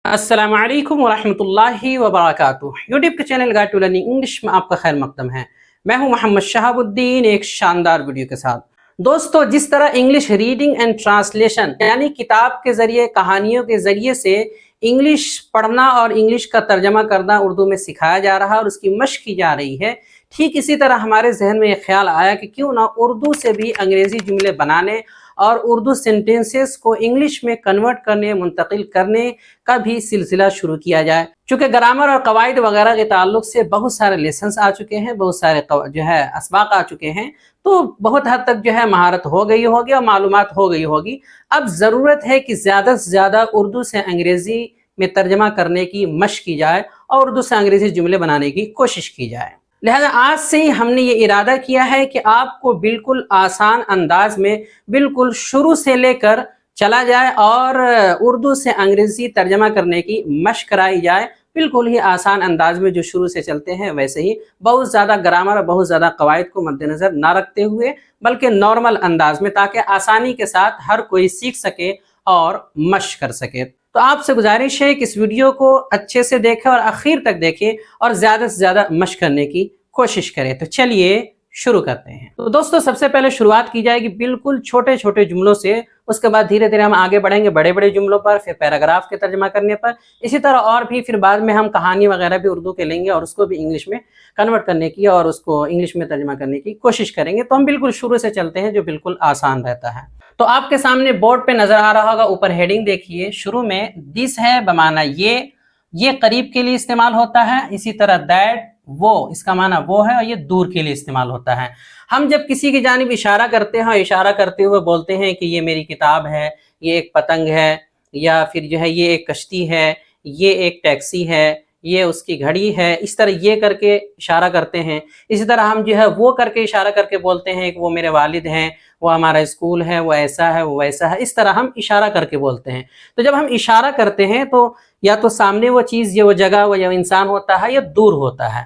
अस्सलाम वालेकुम वरहमतुल्लाहि वबरकातुह। यूट्यूब के channel guide to learning English में आपका खैर मकदम है। मैं हूं मोहम्मद शहाबुद्दीन एक शानदार वीडियो के साथ। दोस्तों, जिस तरह इंग्लिश रीडिंग एंड ट्रांसलेशन यानी किताब के ज़रिए, कहानियों के ज़रिए से इंग्लिश पढ़ना और इंग्लिश का तर्जमा करना उर्दू में सिखाया जा रहा है और उसकी मशक की जा रही है, ठीक इसी तरह हमारे जहन में ये ख्याल आया कि क्यों ना उर्दू से भी अंग्रेज़ी जुमले बनाने और उर्दू सेंटेंसेस को इंग्लिश में कन्वर्ट करने, मुंतकिल करने का भी सिलसिला शुरू किया जाए। चूँकि ग्रामर और कवायद वगैरह के ताल्लुक से बहुत सारे लेसन्स आ चुके हैं, बहुत सारे जो है असबाक आ चुके हैं, तो बहुत हद तक जो है महारत हो गई होगी और मालूमात हो गई होगी। अब ज़रूरत है कि ज़्यादा से ज़्यादा उर्दू से अंग्रेज़ी में तर्जमा करने की मशक की जाए और उर्दू से अंग्रेज़ी जुमले बनाने की कोशिश की जाए। लिहाजा आज से ही हमने ये इरादा किया है कि आपको बिल्कुल आसान अंदाज में बिल्कुल शुरू से लेकर चला जाए और उर्दू से अंग्रेज़ी तर्जमा करने की मशक कराई जाए, बिल्कुल ही आसान अंदाज में जो शुरू से चलते हैं वैसे ही, बहुत ज़्यादा ग्रामर और बहुत ज़्यादा कवायद को मद्देनज़र ना रखते हुए, बल्कि नॉर्मल अंदाज में, ताकि आसानी के साथ हर कोई सीख सके और मशक कर सके। तो आपसे गुजारिश है कि इस वीडियो को अच्छे से देखें और आखिर तक देखें और ज़्यादा से ज़्यादा मशक करने की कोशिश करें। तो चलिए शुरू करते हैं। तो दोस्तों, सबसे पहले शुरुआत की जाएगी बिल्कुल छोटे छोटे जुमलों से, उसके बाद धीरे धीरे हम आगे बढ़ेंगे बड़े बड़े जुमलों पर, फिर पैराग्राफ के तर्जमा करने पर, इसी तरह और भी फिर बाद में हम कहानी वगैरह भी उर्दू के लेंगे और उसको भी इंग्लिश में कन्वर्ट करने की और उसको इंग्लिश में तर्जमा करने की कोशिश करेंगे। तो हम बिल्कुल शुरू से चलते हैं जो बिल्कुल आसान रहता है। तो आपके सामने बोर्ड पे नजर आ रहा होगा, ऊपर हेडिंग देखिए, शुरू में दिस है बमाना ये करीब के लिए इस्तेमाल होता है। इसी तरह दैट, वो, इसका माना वो है और ये दूर के लिए इस्तेमाल होता है। हम जब किसी की जानिब इशारा करते हैं, इशारा करते हुए बोलते हैं कि ये मेरी किताब है, ये एक पतंग है, या फिर जो है ये एक कश्ती है, ये एक टैक्सी है, ये उसकी घड़ी है, इस तरह ये करके इशारा करते हैं। इसी तरह हम जो है वो करके इशारा करके बोलते हैं कि वो मेरे वालिद हैं, वो हमारा स्कूल है, वो ऐसा है, वो वैसा है, इस तरह हम इशारा करके बोलते हैं। तो जब हम इशारा करते हैं तो या तो सामने वो चीज़, ये वो जगह, वो या इंसान होता है, या दूर होता है।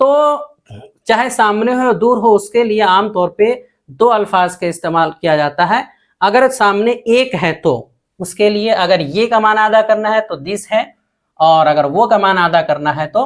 तो चाहे सामने हो या दूर हो, उसके लिए आम तौर पे दो अल्फाज का इस्तेमाल किया जाता है। अगर सामने एक है तो उसके लिए अगर ये का माना अदा करना है तो दिस है, और अगर वो का माना अदा करना है तो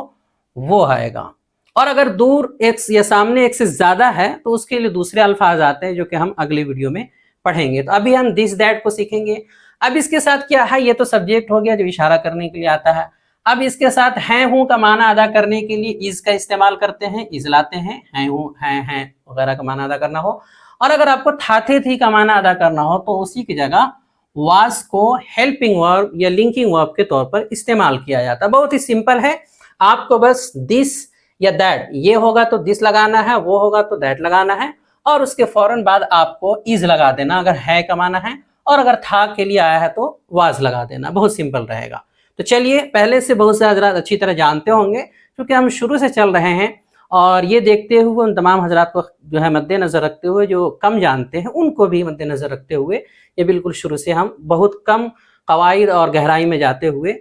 वो आएगा। और अगर दूर एक या सामने एक से ज्यादा है तो उसके लिए दूसरे अल्फाज आते हैं जो कि हम अगली वीडियो में पढ़ेंगे। तो अभी हम दिस दैट को सीखेंगे। अब इसके साथ क्या है, ये तो सब्जेक्ट हो गया जो इशारा करने के लिए आता है। अब इसके साथ हैं हूं का माना अदा करने के लिए इज का इस्तेमाल करते हैं, इज लाते हैं, हैं हूं, हैं वगैरह का माना अदा करना हो। और अगर आपको था थे थी का माना अदा करना हो तो उसी की जगह वाज को हेल्पिंग वर्ब या लिंकिंग वर्ब के तौर पर इस्तेमाल किया जाता है। बहुत ही सिंपल है, आपको बस दिस या दैट, ये होगा तो दिस लगाना है, वो होगा तो दैट लगाना है, और उसके फौरन बाद आपको इज लगा देना अगर है का माना है, और अगर था के लिए आया है तो वाज लगा देना। बहुत सिंपल रहेगा। तो चलिए, पहले से बहुत से हजरात अच्छी तरह जानते होंगे क्योंकि हम शुरू से चल रहे हैं, और ये देखते हुए उन तमाम हजरात को जो है मद्देनज़र रखते हुए, जो कम जानते हैं उनको भी मद्देनज़र रखते हुए, ये बिल्कुल शुरू से हम बहुत कम कवायद और गहराई में जाते हुए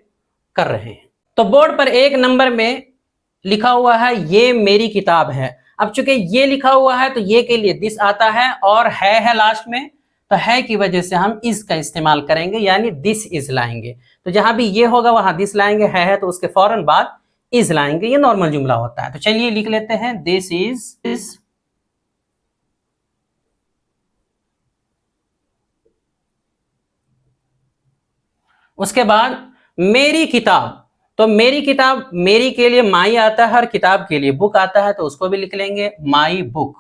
कर रहे हैं। तो बोर्ड पर एक नंबर में लिखा हुआ है ये मेरी किताब है। अब चूंकि ये लिखा हुआ है तो ये के लिए दिस आता है और है लास्ट में, तो है की वजह से हम इस का इस्तेमाल करेंगे, यानी दिस इज लाएंगे। तो जहां भी ये होगा वहां दिस लाएंगे, है तो उसके फौरन बाद इज लाएंगे। ये नॉर्मल जुमला होता है। तो चलिए लिख लेते हैं, दिस इज उसके बाद मेरी किताब। तो मेरी किताब, मेरी के लिए माई आता है और किताब के लिए बुक आता है, तो उसको भी लिख लेंगे माई बुक,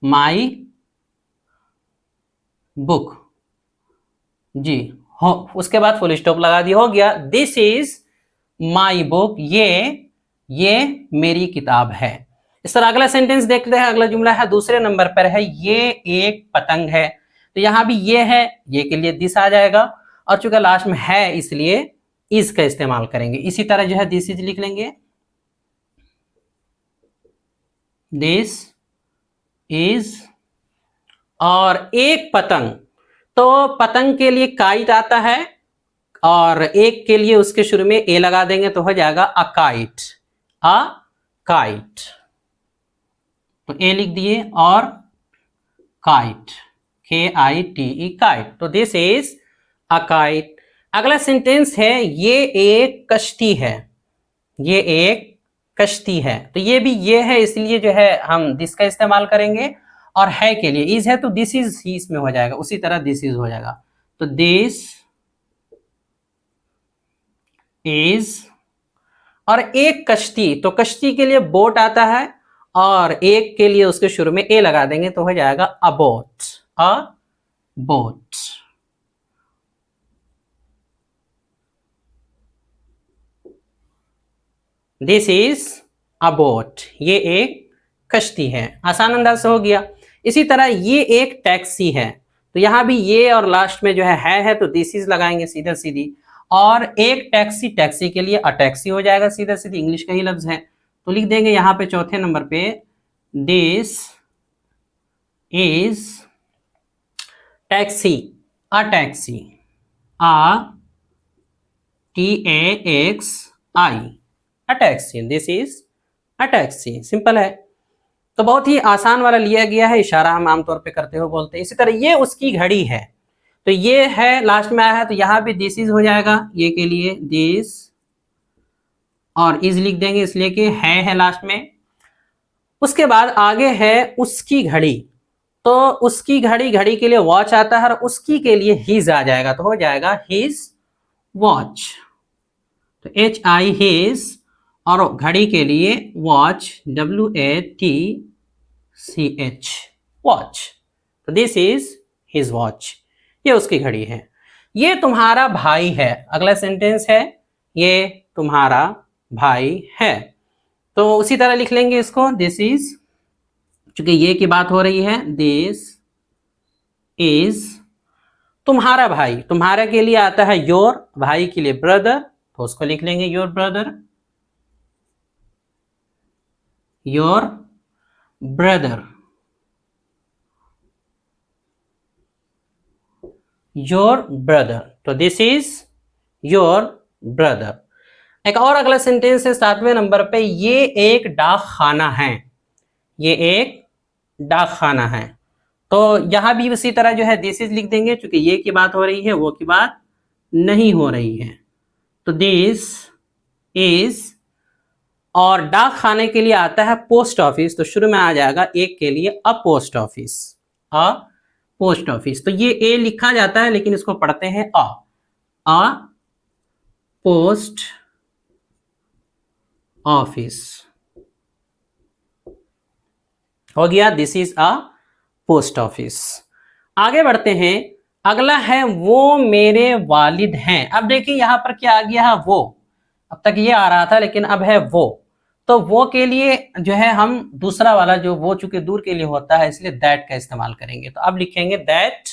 माई बुक जी हो। उसके बाद फुल स्टॉप लगा दिया, हो गया दिस इज माई बुक, ये मेरी किताब है। इस तरह अगला सेंटेंस देखते हैं। अगला जुमला है दूसरे नंबर पर है, ये एक पतंग है। तो यहां भी ये है, ये के लिए दिस आ जाएगा, और चूंकि लास्ट में है इसलिए इज का इस्तेमाल करेंगे। इसी तरह जो है दिस इज लिख लेंगे, दिस इज। और एक पतंग, तो पतंग के लिए काइट आता है, और एक के लिए उसके शुरू में ए लगा देंगे तो हो जाएगा अ काइट, अ काइट। तो ए लिख दिए और काइट, KITE काइट। तो दिस इज अ काइट। अगला सेंटेंस है ये एक कश्ती है, ये एक कश्ती है। तो ये भी ये है, इसलिए जो है हम दिस का इस्तेमाल करेंगे। और है के लिए इज है तो दिस इज ही इसमें हो जाएगा, उसी तरह दिस इज हो जाएगा। तो दिस इज। और एक कश्ती, तो कश्ती के लिए बोट आता है और एक के लिए उसके शुरू में ए लगा देंगे तो हो जाएगा अ boat, a boat. This is a boat, ये एक कश्ती है। आसान अंदाज से हो गया। इसी तरह ये एक टैक्सी है, तो यहां भी ये और लास्ट में जो है तो दिस इज लगाएंगे सीधा सीधी। और एक टैक्सी, टैक्सी के लिए अ टैक्सी हो जाएगा सीधा सीधी, इंग्लिश का ही लफ्ज है। तो लिख देंगे यहां पे चौथे नंबर पे this is taxi, a taxi, a TAXI, a taxi. This is a taxi, simple है। तो बहुत ही आसान वाला लिया गया है, इशारा हम आमतौर पे करते हुए बोलते हैं। इसी तरह ये उसकी घड़ी है, तो ये है लास्ट में आया है तो यहां भी दिस इज हो जाएगा, ये के लिए दिस और इज लिख देंगे इसलिए कि है लास्ट में। उसके बाद आगे है उसकी घड़ी, तो उसकी घड़ी, घड़ी के लिए वॉच आता है और उसकी के लिए हिज आ जाएगा तो हो जाएगा हिज वॉच। तो HI हिज और घड़ी के लिए वॉच, WATCH वॉच। तो दिस इज हिज वॉच, ये उसकी घड़ी है। ये तुम्हारा भाई है, अगला सेंटेंस है ये तुम्हारा भाई है। तो उसी तरह लिख लेंगे इसको, दिस इज, चूंकि ये की बात हो रही है, दिस इज तुम्हारा भाई। तुम्हारा के लिए आता है योर, भाई के लिए ब्रदर, तो उसको लिख लेंगे your brother, your brother, your brother. तो दिस इज योर ब्रदर। एक और अगला सेंटेंस है 7वें नंबर पे, ये एक डाक खाना है, ये एक डाक खाना है। तो यहां भी उसी तरह जो है दिस इज लिख देंगे, क्योंकि ये की बात हो रही है, वो की बात नहीं हो रही है। तो दिस इज, और डाक खाने के लिए आता है पोस्ट ऑफिस, तो शुरू में आ जाएगा एक के लिए अ पोस्ट ऑफिस, अ पोस्ट ऑफिस। तो ये ए लिखा जाता है लेकिन इसको पढ़ते हैं अ पोस्ट ऑफिस हो गया, this is a post office. आगे बढ़ते हैं, अगला है वो मेरे वालिद हैं। अब देखिए यहां पर क्या आ गया है, वो। अब तक ये आ रहा था लेकिन अब है वो। तो वो के लिए जो है हम दूसरा वाला जो वो चूंकि दूर के लिए होता है इसलिए दैट का इस्तेमाल करेंगे। तो अब लिखेंगे दैट,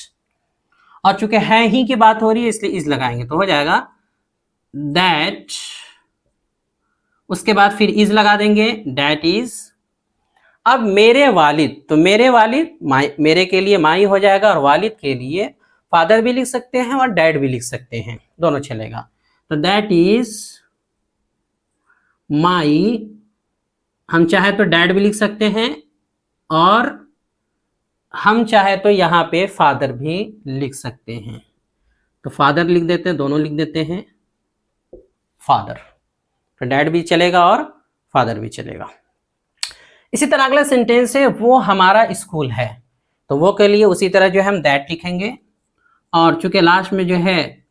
और चूंकि है ही की बात हो रही है इसलिए इज लगाएंगे तो हो जाएगा दैट। उसके बाद फिर इज लगा देंगे, दैट इज। अब मेरे वालिद, तो मेरे वालिद मेरे के लिए माई हो जाएगा और वालिद के लिए फादर भी लिख सकते हैं और डैड भी लिख सकते हैं, दोनों चलेगा। तो दैट इज माई, हम चाहे तो डैड भी लिख सकते हैं और हम चाहे तो यहाँ पे फादर भी लिख सकते हैं। तो फादर लिख देते हैं, दोनों लिख देते हैं फादर, तो डैड भी चलेगा और फादर भी चलेगा। इसी तरह अगला सेंटेंस है वो हमारा स्कूल है, तो वो के लिए उसी तरह जो है हम दैट लिखेंगे, और चूंकि लास्ट में जो है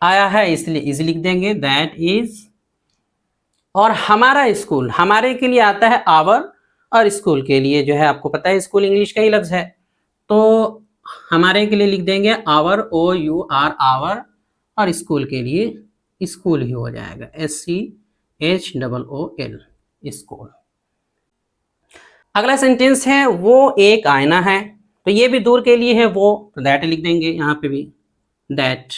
आया है इसलिए इज लिख देंगे, दैट इज। और हमारा स्कूल, हमारे के लिए आता है आवर, और स्कूल के लिए जो है आपको पता है स्कूल इंग्लिश का ही लफ्ज है, तो हमारे के लिए लिख देंगे आवर, OUR आवर, और स्कूल के लिए स्कूल ही हो जाएगा, SCHOOL स्कूल। अगला सेंटेंस है वो एक आईना है, तो ये भी दूर के लिए है वो, तो दैट लिख देंगे यहाँ पे भी, दैट,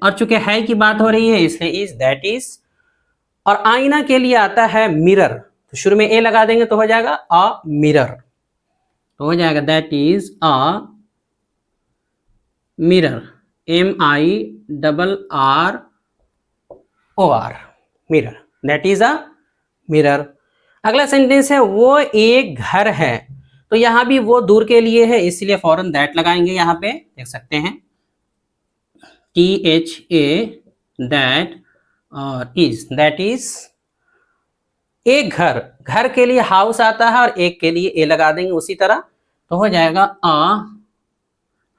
और चूंकि है की बात हो रही है इसलिए इज, दैट इज। और आईना के लिए आता है मिरर, तो शुरू में ए लगा देंगे तो हो जाएगा अ मिरर, तो हो जाएगा that is a mirror, MIRROR, mirror, that is a mirror. अगला सेंटेंस है वो एक घर है, तो यहां भी वो दूर के लिए है इसलिए फौरन दैट लगाएंगे, यहां पे देख सकते हैं THA, दैट और इज, दैट इज एक घर, घर के लिए हाउस आता है और एक के लिए ए लगा देंगे उसी तरह, तो हो जाएगा a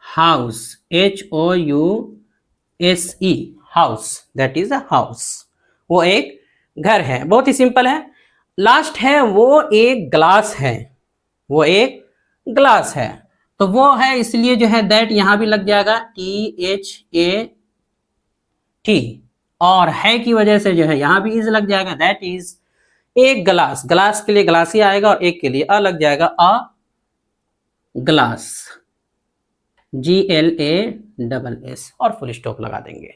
house, HOUSE, house, that is a house, वो एक घर है। बहुत ही सिंपल है। लास्ट है वो एक ग्लास है, वो एक ग्लास है, तो वो है इसलिए जो है दैट यहां भी लग जाएगा THAT, और है की वजह से जो है यहां भी इज लग जाएगा, दैट इज एक ग्लास, ग्लास के लिए ग्लास ही आएगा और एक के लिए अ लग जाएगा, अ ग्लास, GLASS और फुल स्टॉप लगा देंगे,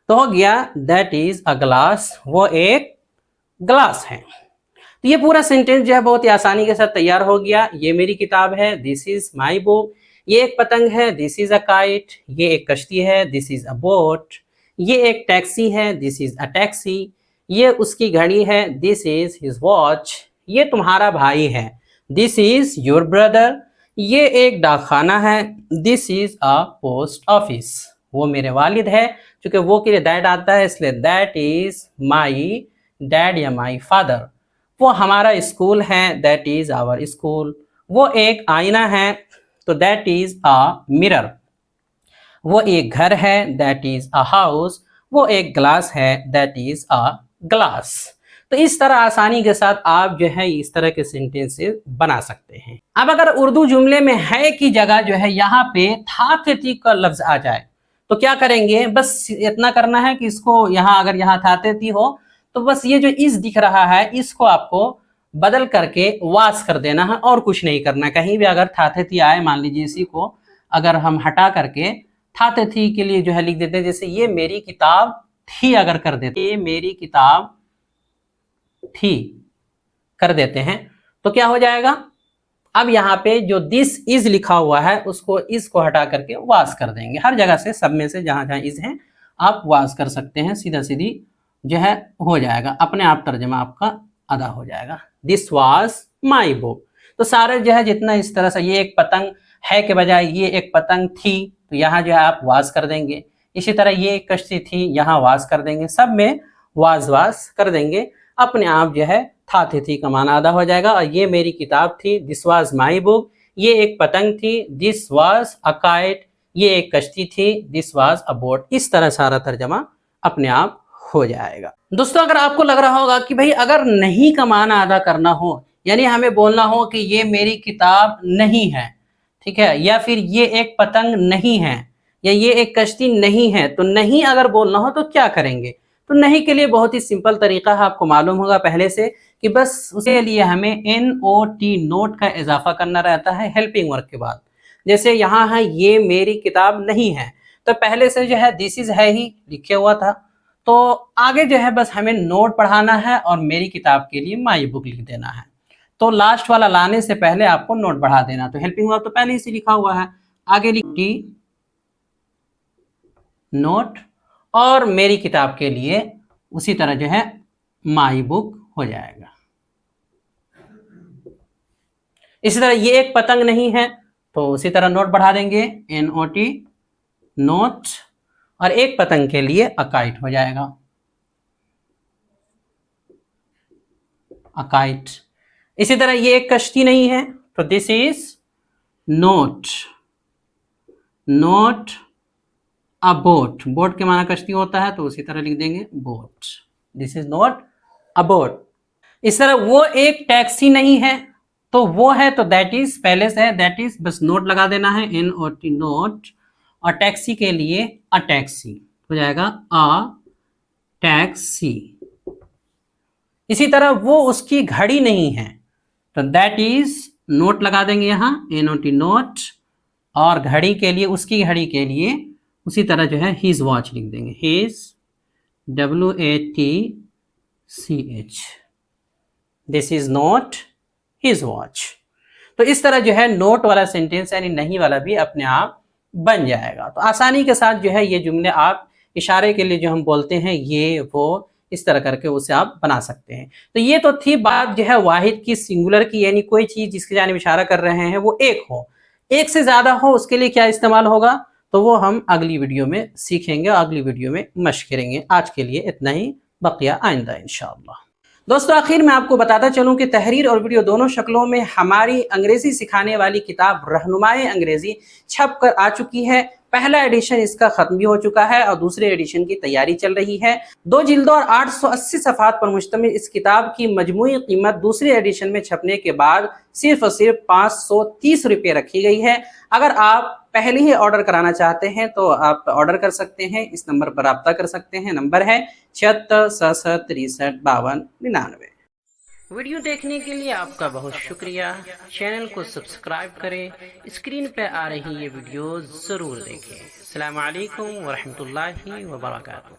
तो हो गया दैट इज अ ग्लास, वो एक ग्लास है। तो ये पूरा सेंटेंस जो है बहुत ही आसानी के साथ तैयार हो गया। ये मेरी किताब है, दिस इज माई बुक। ये एक पतंग है, दिस इज अ काइट। ये एक कश्ती है, दिस इज अ बोट। ये एक टैक्सी है, दिस इज अ टैक्सी। ये उसकी घड़ी है, दिस इज हिज वॉच। ये तुम्हारा भाई है, दिस इज योर ब्रदर। ये एक डाकखाना है, this is a post office. वो मेरे वालिद है, क्योंकि वो के लिए दैट आता है इसलिए दैट इज माई डैड या माई फादर। वो हमारा स्कूल है, दैट इज आवर स्कूल। वो एक आईना है, तो दैट इज अ मिरर। वो एक घर है, दैट इज अ हाउस। वो एक ग्लास है, दैट इज अ ग्लास। तो इस तरह आसानी के साथ आप जो है इस तरह के सेंटेंसेस बना सकते हैं। अब अगर उर्दू जुमले में है की जगह जो है यहाँ पे था थे थी का लफ्ज आ जाए तो क्या करेंगे, बस इतना करना है कि इसको यहाँ अगर यहाँ था थे थी हो तो बस ये जो इस दिख रहा है इसको आपको बदल करके वास कर देना है और कुछ नहीं करना। कहीं भी अगर था थे थी आए, मान लीजिए इसी को अगर हम हटा करके था थे थी के लिए जो है लिख देते हैं, जैसे ये मेरी किताब थी अगर कर देते, ये मेरी किताब थी कर देते हैं तो क्या हो जाएगा, अब यहाँ पे जो दिस इज लिखा हुआ है उसको इस को हटा करके वास कर देंगे। हर जगह से सब में से जहां जहां इज है आप वास कर सकते हैं, सीधा सीधी जो है हो जाएगा, अपने आप तर्जमा आपका अदा हो जाएगा। This was my book. तो सारे जो है जितना इस तरह से, ये एक पतंग है के बजाय ये एक पतंग थी तो यहाँ जो है आप वास कर देंगे। इसी तरह ये एक कश्ती थी, यहाँ वास कर देंगे, सब में वास कर देंगे, अपने आप जो है था थी का माना अदा हो जाएगा। और ये मेरी किताब थी, दिस वाज माई बुक। ये एक पतंग थी, दिस वाज अ काइट। ये एक कश्ती थी, दिस वाज अ बोट। इस तरह सारा तर्जमा अपने आप हो जाएगा। दोस्तों अगर आपको लग रहा होगा कि भाई अगर नहीं का माना अदा करना हो, यानी हमें बोलना हो कि ये मेरी किताब नहीं है, ठीक है, या फिर ये एक पतंग नहीं है, या ये एक कश्ती नहीं है, तो नहीं अगर बोलना हो तो क्या करेंगे। तो नहीं के लिए बहुत ही सिंपल तरीका है, आपको मालूम होगा पहले से कि बस उसके लिए हमें NOT नोट का इजाफा करना रहता है हेल्पिंग वर्क के बाद। जैसे यहाँ है ये मेरी किताब नहीं है, तो पहले से जो है दिस इज है ही लिखे हुआ था, तो आगे जो है बस हमें नोट पढ़ाना है और मेरी किताब के लिए माई बुक लिख देना है। तो लास्ट वाला लाने से पहले आपको नोट बढ़ा देना। तो हेल्पिंग वर्ब तो पहले ही लिखा हुआ है, आगे लिखी नोट और मेरी किताब के लिए उसी तरह जो है माई बुक हो जाएगा। इसी तरह ये एक पतंग नहीं है तो उसी तरह नोट बढ़ा देंगे NOT नोट, और एक पतंग के लिए अकाइट हो जाएगा, अकाइट। इसी तरह ये एक कश्ती नहीं है तो this is note note a boat. Boat के माना कश्ती होता है तो उसी तरह लिख देंगे boat, this is not a boat. इस तरह वो एक टैक्सी नहीं है तो वो है तो दैट इज पहले से है, दैट इज बस नोट लगा देना है NOT नोट, और टैक्सी के लिए अ टैक्सी हो जाएगा अ टैक्सी। इसी तरह वो उसकी घड़ी नहीं है तो दैट इज नोट लगा देंगे यहाँ NOT नोट, और घड़ी के लिए उसकी घड़ी के लिए उसी तरह जो है हिज वॉच लिख देंगे, his WATCH, this is not his watch. तो इस तरह जो है नोट वाला सेंटेंस यानी नहीं वाला भी अपने आप बन जाएगा। तो आसानी के साथ जो है ये जुमले आप इशारे के लिए जो हम बोलते हैं ये वो इस तरह करके उसे आप बना सकते हैं। तो ये तो थी बात जो है वाहिद की, सिंगुलर की, यानी कोई चीज जिसकी जानिब इशारा कर रहे हैं वो एक हो। एक से ज्यादा हो उसके लिए क्या इस्तेमाल होगा, तो वो हम अगली वीडियो में सीखेंगे, अगली वीडियो में मशक करेंगे। आज के लिए इतना ही, बकिया आइंदा इंशाअल्लाह। दोस्तों आखिर में आपको बताता चलूं कि तहरीर और वीडियो दोनों शक्लों में हमारी अंग्रेजी सिखाने वाली किताब रहनुमाए अंग्रेजी छप कर आ चुकी है। पहला एडिशन इसका खत्म भी हो चुका है और दूसरे एडिशन की तैयारी चल रही है। 2 जिल्दों और 880 सफ़हात पर मुश्तमिल इस किताब की मजमूई कीमत दूसरे एडिशन में छपने के बाद सिर्फ और सिर्फ 530 रुपये रखी गई है। अगर आप पहले ही ऑर्डर कराना चाहते हैं तो आप ऑर्डर कर सकते हैं, इस नंबर पर रब्ता कर सकते हैं। नंबर है 76 67 63 52 99। वीडियो देखने के लिए आपका बहुत शुक्रिया। चैनल को सब्सक्राइब करें, स्क्रीन पर आ रही ये वीडियो ज़रूर देखें। अस्सलामु अलैकुम व रहमतुल्लाहि व बरकातुहू।